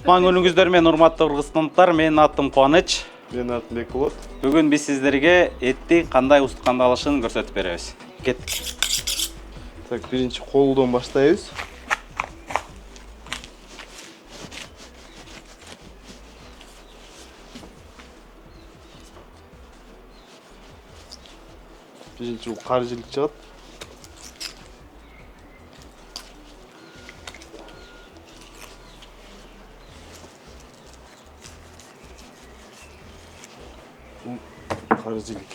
Кутман күнүңүздөр менен урматтуу кыргызстандыктар, менин атым Кубаныч. Менин атым Бекболот. Бүгүн биз сиздерге эттин кандай устукандалышын көрсөтүп беребиз. Так, биринчи колдон баштайбыз. Биринчи бул каржылык чыгат. Каржылык.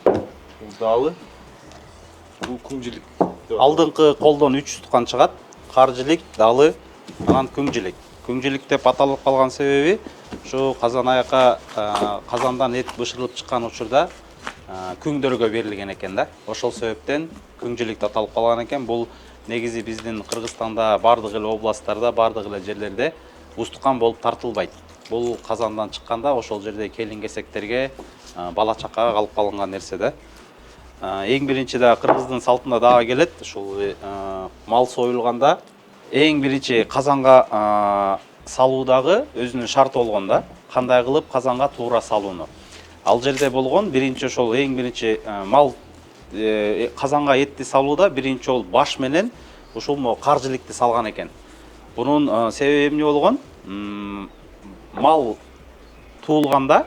Бул далы. Бул күңжүлүк. Алдыңкы колдон 3 устукан чыгат. Каржылык, далы, анан күңжүлүк. Күңжүлүк деп аталып калган себеби ушу казан аякка казандан эт бышырылып чыккан учурда күңдөргө берилген экен да. Ошол себептен күңжүлүк деп аталып калган экен. Бул негизи биздин Кыргызстанда бардык эле областтарда, бардык эле жерлерде устукан болуп тартылбайт. Бул казандан чыкканда ошол жерде келин-кесектерге, бала чакага калып калган нерсе да. Эң биринчи да кыргыздын салтында дагы келет. Ушул мал союлганда эң биринчи казанга салуудагы өзүнүн шарты болгон да. Кандай кылып казанга туура салууну. Ал жерде болгон биринчи ошол эң биринчи мал казанга этти салууда биринчи жолу баш менен ушул каржылыкты салган экен. Бунун себеби эмне болгон? Мал туулганда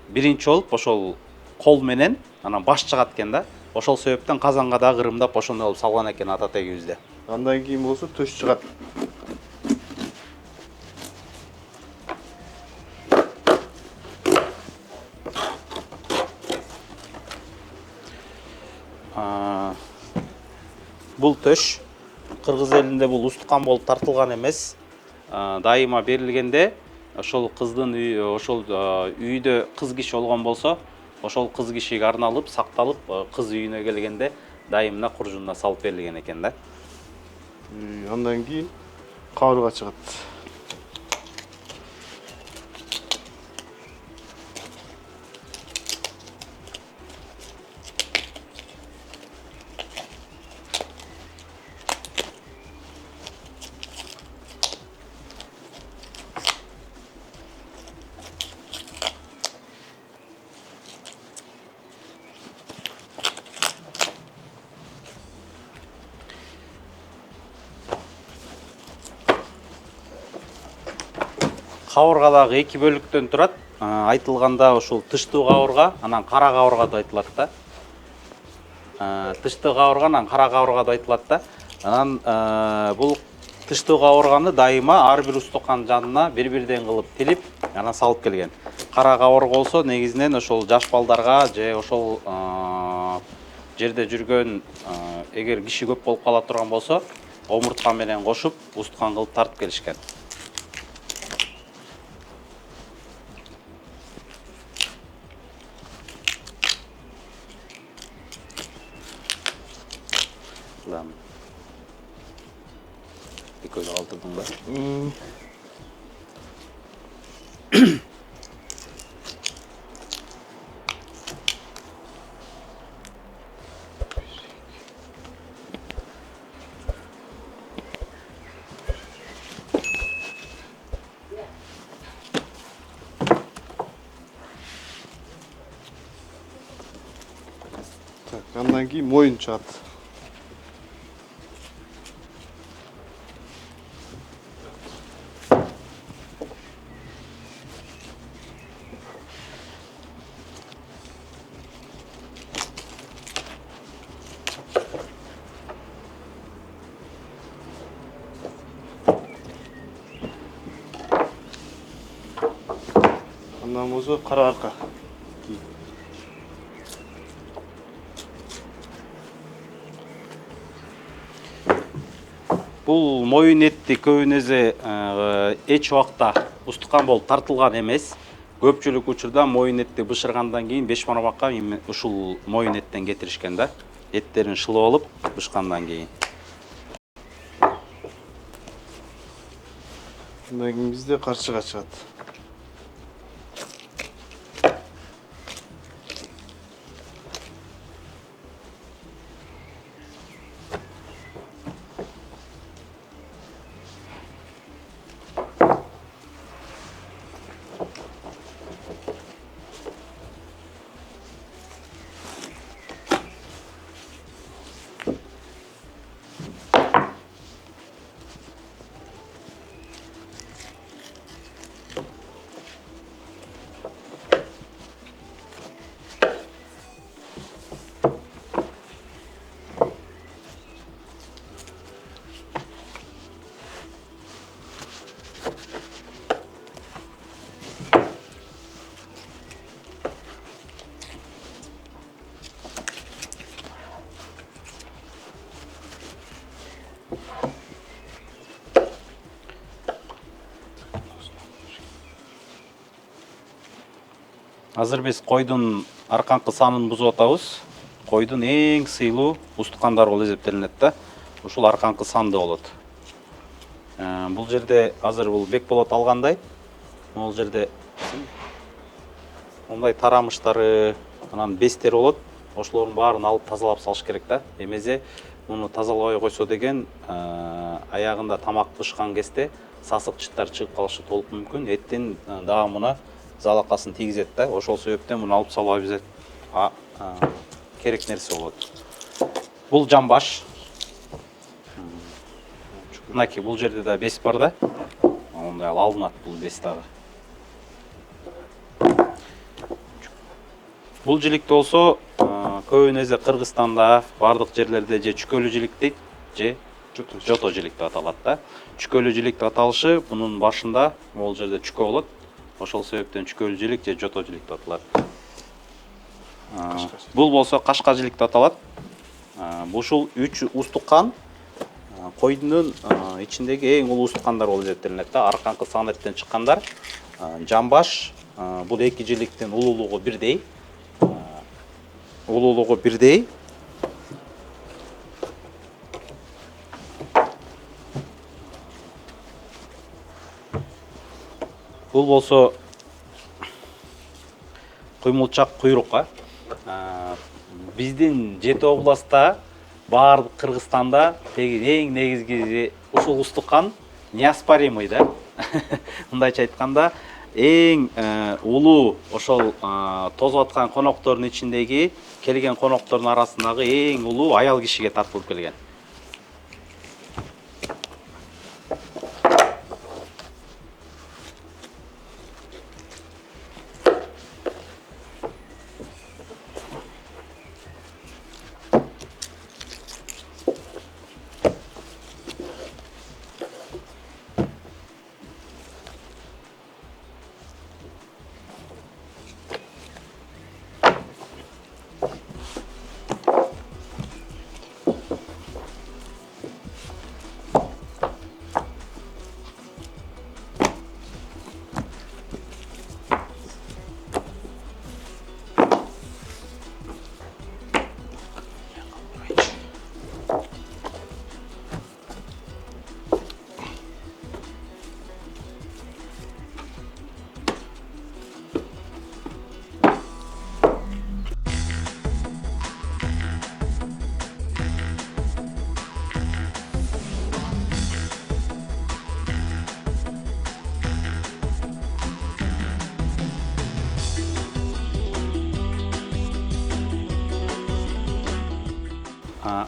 биринчи болуп ошол кол менен анан баш чыгат экен да. Ошол себептен казанга да кырымдап ошондой кылып салган экен ата тегибизде. Андан кийин болсо төш чыгат. Бул төш кыргыз элинде бул устукан болуп тартылган эмес. Дайыма берилгенде ошол кыздын ошол үйдө кыз киши болгон болсо, ошол кыз кишиге арналып, сакталып, кыз үйүнө келгенде дайымына куржунуна салып берилген экен да. Андан кийин кабырга чыгат. Кабырга дагы эки бөлүктөн турат. Айтылганда ушул тыштуу кабырга, анан кара кабырга деп айтылат да. Тыштуу кабырга, анан кара кабырга деп айтылат да. Анан бул тыштуу кабырганы дайыма ар бир устукан жанына бир-бирден кылып тилип, анан салып келген. Кара кабырга болсо негизинен ошол жаш балдарга же ошол жерде жүргөн эгер киши көп болуп кала турган болсо, омуртка менен кошуп устукан кылып тартып келишкен. Eköyde kaldırdın da. Так, андан кийин моюн чыгат. Андан болсо кара арка. Бул моюн этти көбүнесе эч убакта устукан болуп тартылган эмес. Көпчүлүк учурда моюн этти бышыргандан кийин Бешмарбакка ушул моюн эттен кетиришкен да. Эттерин шылып алып бышкандан кийин. Андан кийин бизде карчыга чыгат. Азыр биз койдун арканкы санын бузуп атабыз. Койдун эң сыйлуу устукандары болуп эсептелинет да. Ушул арканкы санды болот. Бул жерде азыр бул Бекболот алгандай. Бул жерде мындай тарамыштары, анан бестер болот. Ошолордун баарын алып тазалап салыш керек да. Эмесе муну тазалабай койсо деген аягында тамак бышкан кезде сасык жыттар чыгып калышы толук мүмкүн. Эттин даамына залакасын тийгизет да. Ошол себептен муну алып салуу абзел керек нерсе болот. Бул жамбаш. Мынакей бул жерде да бес бар да. Ондай алынат бул бес дагы. Бул жиликте болсо көбүнесе Кыргызстанда бардык жерлерде же чүкөлү жилик дейт, же жото жилик деп аталат да. Чүкөлү жилик деп аталышы бунун башында бул жерде чүкө болот. Ошол себептен чүкөлү жилик же жото жилик деп аталат. Бул болсо кашка жилик деп аталат. Ушул 3 устукан койдун ичиндеги эң улуу устукандар болуп эсептелинет да. Арканкы сан эрттен чыккандар. Жамбаш бул эки жиликтин улуулугу бирдей. Улуулугу бирдей. Бул болсо куймулчак куйрукка. Биздин Жети областта баардык Кыргызстанда эң негизги ушул устукан неоспоримый да. Мындайча айтканда эң улуу ошол тозуп аткан коноктордун ичиндеги келген коноктордун арасындагы эң улуу аял кишиге тартылып келген.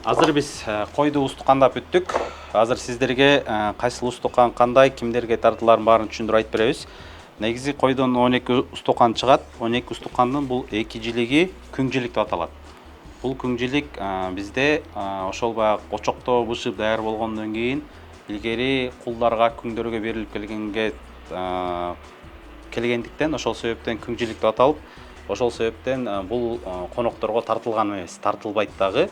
Азыр биз койду устукандап бүттүк. Азыр сиздерге кайсыл устукан кандай, кимдерге тартыларын баарын түшүндүрүп айтып беребиз. Негизи койдон 12 устукан чыгат. 12 устукандын бул эки жилиги күң жилик деп аталат. Бул күң жилик бизде ошол баягы очокто бышып даяр болгондон кийин илгери кулдарга, күңдөргө берилип келгендиктен ошол себептен күң жилик деп аталып, ошол себептен бул конокторго тартылган эмес, тартылбайт дагы.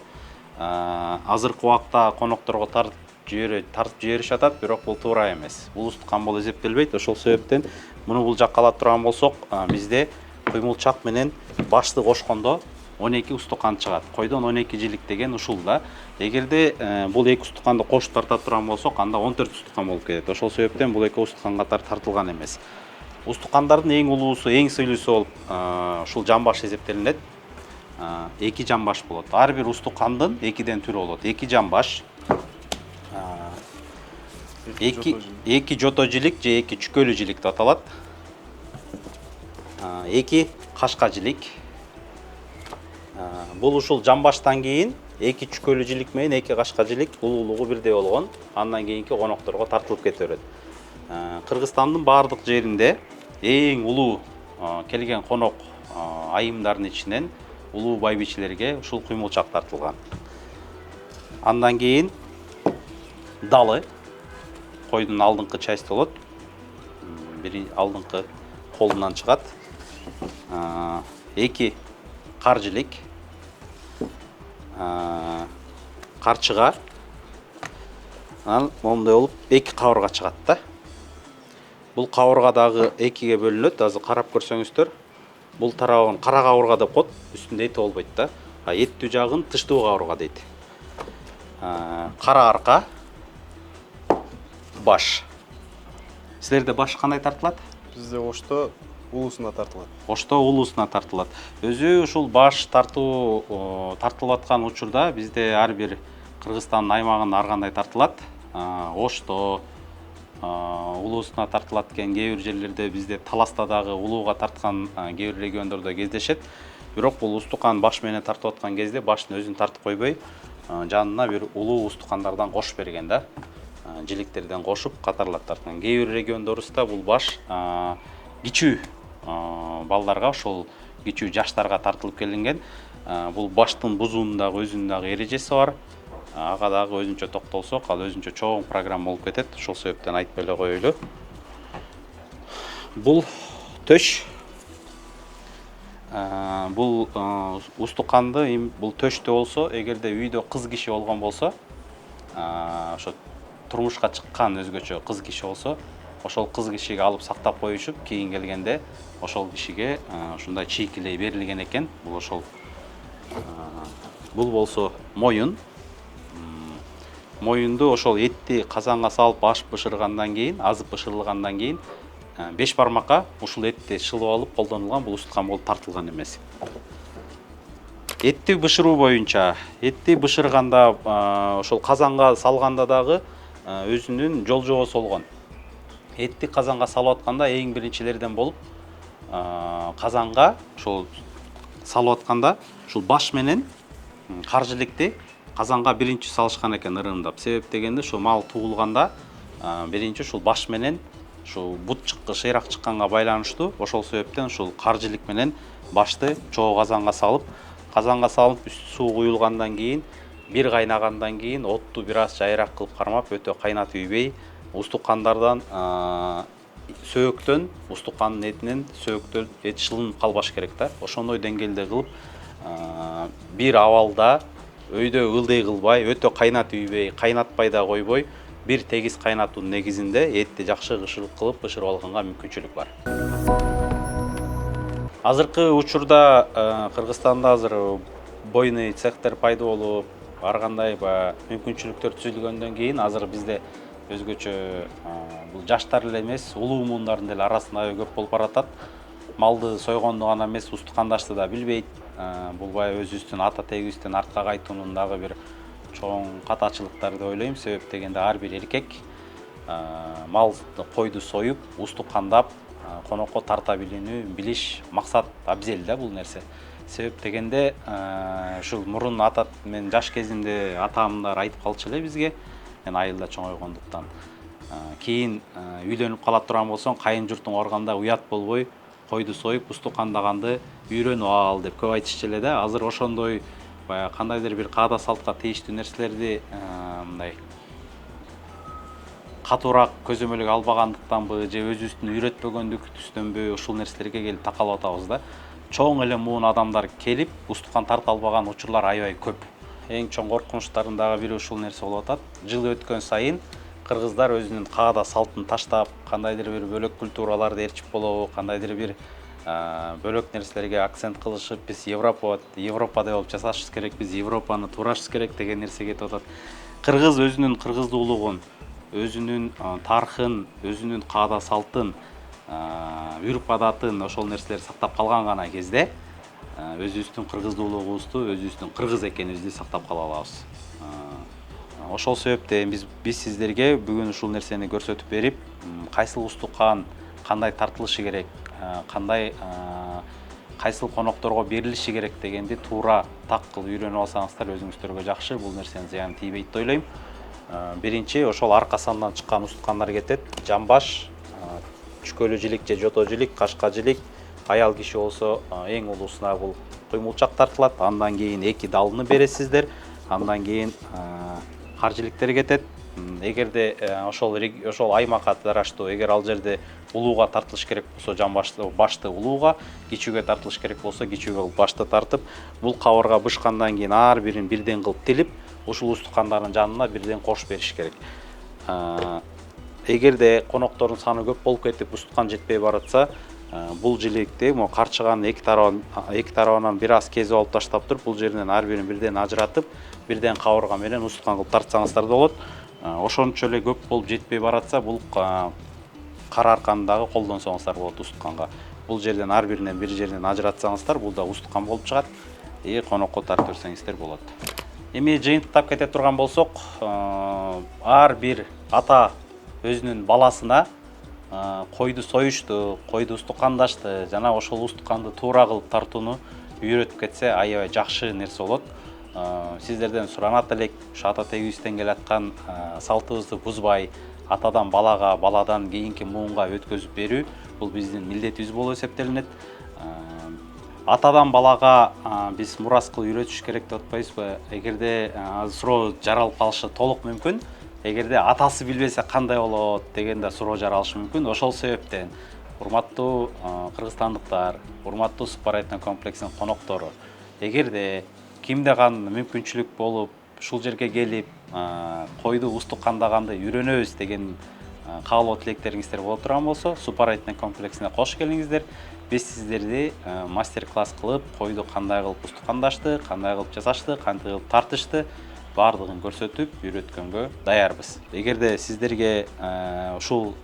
Азыркы убакта конокторго тартып жиберишип атат, бирок бул туура эмес. Бул устукан болуп эсептелбейт. Ошол себептен муну бул жакка ала турган болсок, бизде куймулчак менен башты кошкондо 12 устукан чыгат. Койдон 12 жилик деген ушул да. Эгерде бул эки устуканды кошуп тарта турган болсок, анда 14 устукан болуп кетет. Ошол себептен бул эки устукан катары тартылган эмес. Устукандардын эң улуусу, эң сыйлуусу болуп ушул жамбаш эсептелинет. Эки жамбаш болот. Ар бир устукандын экиден түрү болот. Эки жамбаш, эки жото жилик же эки чүкөлү жилик деп аталат. Эки кашка жилик. Бул ушул жамбаштан кийин эки чүкөлү жилик менен эки кашка жилик улуулугу бирдей болгон. Андан кийинки конокторго тартылып кете берет. Кыргызстандын баардык жеринде эң улуу келген конок айымдардын ичинен улуу байбичелерге ушул куймулчак тартылган. Андан кийин далы, койдун алдыңкы части болот. Бири алдыңкы колунан чыгат. Эки кар жилик, карчыга, Анан момундай болуп эки кабырга чыгат да. Бул кабырга дагы экиге бөлүнөт. Азыр карап көрсөңүздөр, бул тарабын кара кабырга деп коет. Үстүндө эти болбойт да. Эттүү жагын тыштуу кабырга дейт. Кара арка, баш. Силерде баш кандай тартылат? Бизде ошто улусуна тартылат. Ошто улусуна тартылат. Өзү ушул баш тартылып аткан учурда бизде ар бир Кыргызстандын аймагында ар кандай тартылат. Ошто улусуна тартылат экен, кээ бир жерлерде бизде Таласта дагы улууга тарткан кээ бир региондордо кездешет. Бирок бул устукан баш менен тартып аткан кезде баштын өзүн тартып койбой, жанына бир улуу устукандардан кошуп берген да. Жиликтерден кошуп катарлап тарткан. Кээ бир региондорубузда бул баш кичүү балдарга, ошол кичүү жаштарга тартылып келинген. Бул баштын бузуунундагы өзүнүн дагы эрежеси бар. Ага дагы өзүнчө токтолсок, ал өзүнчө чоң программа болуп кетет. Ошол себептен айтып эле коелу. Бул төш. Бул устуканды бул төштө болсо, эгерде үйдө кыз киши болгон болсо, ошо турмушка чыккан өзгөчө кыз киши болсо, ошол кыз кишиге алып сактап коюшуп, кийин келгенде ошол кишиге ушундай чийкилей берилген экен. Бул ошол бул болсо моюн. Моюнду ошол этти казанга салып ашып бышыргандан кийин, азып бышырылгандан кийин 5 бармакка ушул этти шылып алып колдонулган бул устукан болуп тартылган эмес. Этти бышыруу боюнча, этти бышырганда ошол казанга салганда дагы өзүнүн жол жобосу болгон. Этти казанга салып атканда эң биринчилерден болуп казанга ошол салып атканда ушул баш менен каржылыкты казанга биринчи салышкан экен ырымдап. Себеп дегенде ошо мал туулганда биринчи ушул баш менен ушул бут шыйрак чыкканга байланыштуу. Ошол себептен ушул каржылык менен башты чоо казанга салып үстү суу куюлгандан кийин, бир кайнагандан кийин отту бир аз жайыраак кылып кармап, өтө кайнатып ийбей, устукандардан сөөктөн, устукандын этинен сөөктөн эт шылынып калбаш керек да. Ошондой деңгээлде кылып, бир абалда өйдө ылдый кылбай, өтө кайнатып ийбей, кайнатпай да койбой, бир тегиз кайнатуунун негизинде этти жакшы кышылык кылып бышырып алганга мүмкүнчүлүк бар. Азыркы учурда Кыргызстанда азыр бойный цехтер пайда болуп, ар кандай мүмкүнчүлүктөр түзүлгөндөн кийин азыр бизде өзгөчө бул жаштар эле эмес, улуу муундардын деле арасында көп болуп баратат. Малды сойгонду гана эмес, устукандашты да билбейт. Бул өзүбүздүн ата тегибизден артка кайтуунун дагы бир чоң катачылыктар деп ойлойм. Себеп дегенде ар бир эркек малды, койду союп, устукандап, конокко тарта билиш максат абзел да бул нерсе. Себеп дегенде ушул мурун мен жаш кезимде атамдар айтып калчу эле бизге, мен айылда чоңойгондуктан. Кийин үйлөнүп кала турган болсоң, кайын журтуң барганда уят болбой, койду союп, устукандаганды үйрөнүп ал деп көп айтышчу эле да. Азыр ошондой кандайдыр бир каада салтка тийиштүү нерселерди мындай катуураак көзөмөлгө албагандыктанбы же өзүбүздүн үйрөтпөгөндүктүбүздөнбү ушул нерселерге келип такалып атабыз да. Чоң эле муун адамдар келип устукан тарта албаган учурлар аябай көп. Эң чоң коркунучтардын дагы бири ушул нерсе болуп атат. Жыл өткөн сайын кыргыздар өзүнүн каада салтын таштап, кандайдыр бир бөлөк культураларды ээрчип болобу, кандайдыр бир бөлөк нерселерге акцент кылышып, биз Европада болуп жасашыбыз керек, биз Европаны туурашыбыз керек деген нерсе кетип атат. Кыргыз өзүнүн кыргыздуулугун, өзүнүн тарыхын, өзүнүн каада салтын, үрп адатын, ошол нерселерди сактап калган гана кезде өзүбүздүн кыргыздуулугубузду, өзүбүздүн кыргыз экенибизди сактап кала алабыз. Ошол себептен биз сиздерге бүгүн ушул нерсени көрсөтүп берип, кайсыл устукан кандай тартылышы керек, кандай кайсыл конокторго берилиши керек дегенди туура так кылып үйрөнүп алсаңыздар өзүңүздөргө жакшы, бул нерсенин зыяны тийбейт деп ойлойм. Биринчи ошол арка сандан чыккан устукандар кетет. Жамбаш, чүкөлү жилик же жото жилик, кашка жилик. Аял киши болсо эң улуусуна бул куймулчак тартылат. Андан кийин эки далыны бересиздер. Андан кийин каржиликтер кетет. Эгерде ошол аймакка жараштуу, эгер ал жерде улууга тартылыш керек болсо, башты улууга, кичүүгө тартылыш керек болсо, кичүүгө башты тартып, бул кабырга бышкандан кийин ар бирин бирден кылып тилип, ушул устукандардын жанына бирден кошуп бериш керек. эгерде коноктордун саны көп болуп кетип устукан жетпей баратса, бул жиликти могу карчыганын эки тарабынан бир аз кезип алып таштап туруп, бул жеринен ар бирин бирден ажыратып, бирден кабырга менен устукан кылып тартсаңыздар да болот. Ошончо эле көп болуп жетпей баратса, бул кара арканы дагы колдонсоңуздар болот устуканга. Бул жерден ар биринен бир жеринен ажыратсаңыздар, бул да устукан болуп чыгат. Конокко тартып берсеңиздер болот. Эми жыйынтыктап кете турган болсок, ар бир ата өзүнүн баласына койду союшту, койду устукандашты жана ошол устуканды туура кылып тартууну үйрөтүп кетсе аябай жакшы нерсе болот. Сиздерден суранат элек, ушу ата тегибизден келаткан салтыбызды бузбай, атадан балага, баладан кийинки муунга өткөзүп берүү бул биздин милдетибиз болуп эсептелинет. Атадан балага биз мурас кылып үйрөтүш керек деп атпайбызбы? Эгерде суроо жаралып калышы толук мүмкүн. Эгерде атасы билбесе кандай болот деген да суроо жаралышы мүмкүн. Ошол себептен урматтуу кыргызстандыктар, урматтуу Супар комплексинин коноктору, эгерде кимде кандай мүмкүнчүлүк болуп, ушул жерге келип, койду устукандаганды үйрөнөбүз деген каалоо тилектериңиздер боло турган болсо, Супар комплексине кош келиңиздер. Биз сиздерди мастер-класс кылып, койду кандай кылып устукандашты, кандай кылып жасашты, кантип кылып тартышты, баардыгын көрсөтүп, үйрөткөнгө даярбыз. Эгерде сиздерге ушул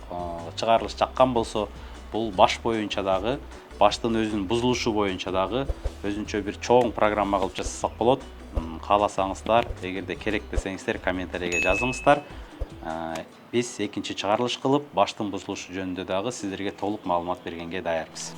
чыгарылыш жаккан болсо, бул баш боюнча дагы, баштын өзүнүн бузулушу боюнча дагы өзүнчө бир чоң программа кылып жасасак болот. Кааласаңыздар, эгерде керек десеңиздер, комментарийге жазыңыздар. Биз экинчи чыгарылыш кылып, баштын бузулушу жөнүндө дагы сиздерге толук маалымат бергенге даярбыз.